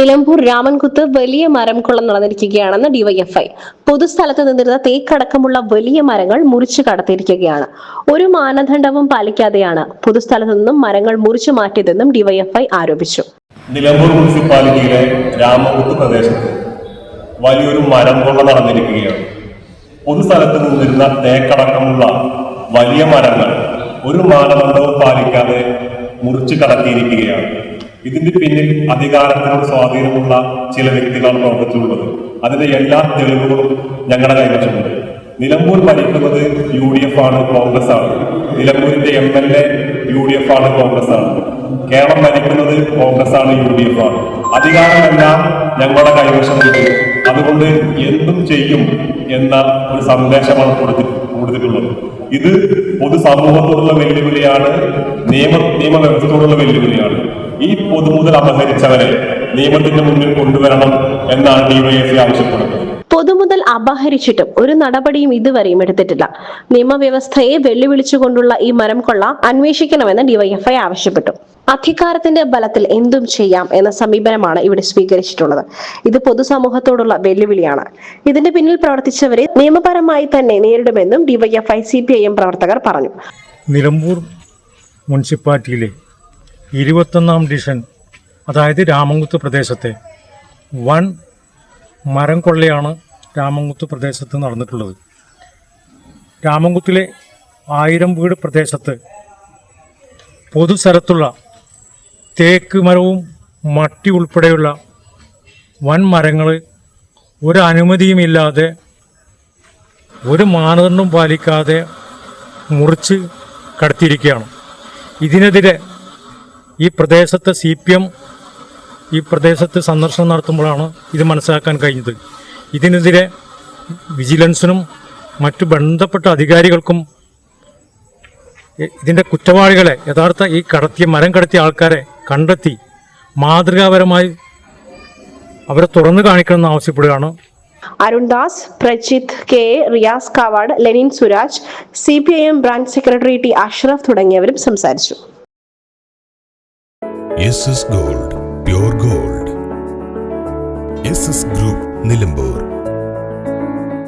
നിലമ്പൂർ രാമൻകുത്ത് വലിയ മരം കൊള്ള നടന്നിരിക്കുകയാണെന്ന് ഡിവൈഎഫ്ഐ. പൊതുസ്ഥലത്ത് നിന്നിരുന്ന തേക്കടക്കമുള്ള വലിയ മരങ്ങൾ മുറിച്ചു കടത്തിയിരിക്കുകയാണ്. ഒരു മാനദണ്ഡവും പാലിക്കാതെയാണ് പൊതുസ്ഥലത്തു നിന്നും മരങ്ങൾ മുറിച്ചു മാറ്റിയതെന്നും ഡിവൈഎഫ്ഐ ആരോപിച്ചു. നിലമ്പൂർ മുനിസിപ്പാലിറ്റിയിലെ രാമൻകുത്ത് പ്രദേശത്ത് വലിയൊരു മരം കൊള്ള നടന്നിരിക്കുകയാണ്. പൊതുസ്ഥലത്ത് നിന്നിരുന്ന തേക്കടക്കമുള്ള വലിയ മരങ്ങൾ ഒരു മാനദണ്ഡവും പാലിക്കാതെ മുറിച്ചു കടത്തിയിരിക്കുകയാണ്. ഇതിന്റെ പിന്നിൽ അധികാരത്തിനോട് സ്വാധീനമുള്ള ചില വ്യക്തികളാണ് പ്രവർത്തിച്ചിട്ടുള്ളത്. അതിന്റെ എല്ലാ തെളിവുകളും ഞങ്ങളുടെ കൈവശമുണ്ട്. നിലമ്പൂർ ഭരിക്കുന്നത് UDF ആണ്, കോൺഗ്രസ് ആണ്. നിലമ്പൂരിന്റെ MLA UDF ആണ്, കോൺഗ്രസ് ആണ്. കേരളം ഭരിക്കുന്നത് കോൺഗ്രസ് ആണ്, UDF ആണ്. അധികാരമെല്ലാം ഞങ്ങളുടെ കൈവശമുണ്ട്. അതുകൊണ്ട് എന്തും ചെയ്യും എന്ന ഒരു സന്ദേശമാണ് കൊടുത്തിട്ടുള്ളത്. ഇത് പൊതുസമൂഹത്തോടുള്ള വെല്ലുവിളിയാണ്, നിയമവ്യവസ്ഥയോടുള്ള വെല്ലുവിളിയാണ്. ഈ പൊതുമുതൽ അപഹരിച്ചവരെ നിയമത്തിന്റെ മുന്നിൽ കൊണ്ടുവരണം എന്നാണ് ഡിവൈഎഫ്ഐ ആവശ്യപ്പെടുന്നത്. പൊതുമുതൽ അപഹരിച്ചിട്ടും ഒരു നടപടിയും ഇതുവരെയും എടുത്തിട്ടില്ല. നിയമവ്യവസ്ഥയെ വെല്ലുവിളിച്ചുകൊണ്ടുള്ള ഈ മരം കൊള്ള അന്വേഷിക്കണമെന്ന് ഡിവൈഎഫ്ഐ ആവശ്യപ്പെട്ടു. അധികാരത്തിന്റെ ബലത്തിൽ എന്തും ചെയ്യാം എന്ന സമീപനമാണ് ഇവിടെ സ്വീകരിച്ചിട്ടുള്ളത്. ഇത് പൊതുസമൂഹത്തോടുള്ള വെല്ലുവിളിയാണ്. ഇതിന്റെ പിന്നിൽ പ്രവർത്തിച്ചവരെ നിയമപരമായി തന്നെ നേരിടുമെന്നും ഡിവൈഎഫ്ഐ CPIM പ്രവർത്തകർ പറഞ്ഞു. നിലമ്പൂർ മുനിസിപ്പാലിറ്റിയിലെ 21ാം ഡിവിഷൻ, അതായത് രാമൻകുത്ത് പ്രദേശത്തെ വൻ മരം കൊള്ളയാണ് രാമൻകുത്ത് പ്രദേശത്ത് നടന്നിട്ടുള്ളത്. രാമൻകുത്തിലെ 1000 വീട് പ്രദേശത്ത് പൊതുസ്ഥലത്തുള്ള തേക്ക് മരവും മട്ടി ഉൾപ്പെടെയുള്ള വൻ മരങ്ങൾ ഒരു അനുമതിയുമില്ലാതെ, ഒരു മാനദണ്ഡവും പാലിക്കാതെ മുറിച്ച് കടത്തിയിരിക്കുകയാണ്. ഇതിനെതിരെ ഈ പ്രദേശത്തെ CPM ഈ പ്രദേശത്ത് സന്ദർശനം നടത്തുമ്പോഴാണ് ഇത് മനസ്സിലാക്കാൻ കഴിഞ്ഞത്. ഇതിനെതിരെ വിജിലൻസിനും മറ്റു ബന്ധപ്പെട്ട അധികാരികൾക്കും ഇതിൻ്റെ കുറ്റവാളികളെ, യഥാർത്ഥ ഈ മരം കടത്തിയ ആൾക്കാരെ കണ്ടെത്തി മാതൃകാപരമായി അവരെ തുറന്നു കാണിക്കണമെന്ന് ആവശ്യപ്പെടുകയാണ്. Arundas, Prajith K, Riyas Kavad, Lenin Suraj, CPIM branch secretary T Ashraf തുടങ്ങിയവരും സംസാരിച്ചു. SS Gold, Pure Gold. SS Group, Nilambur.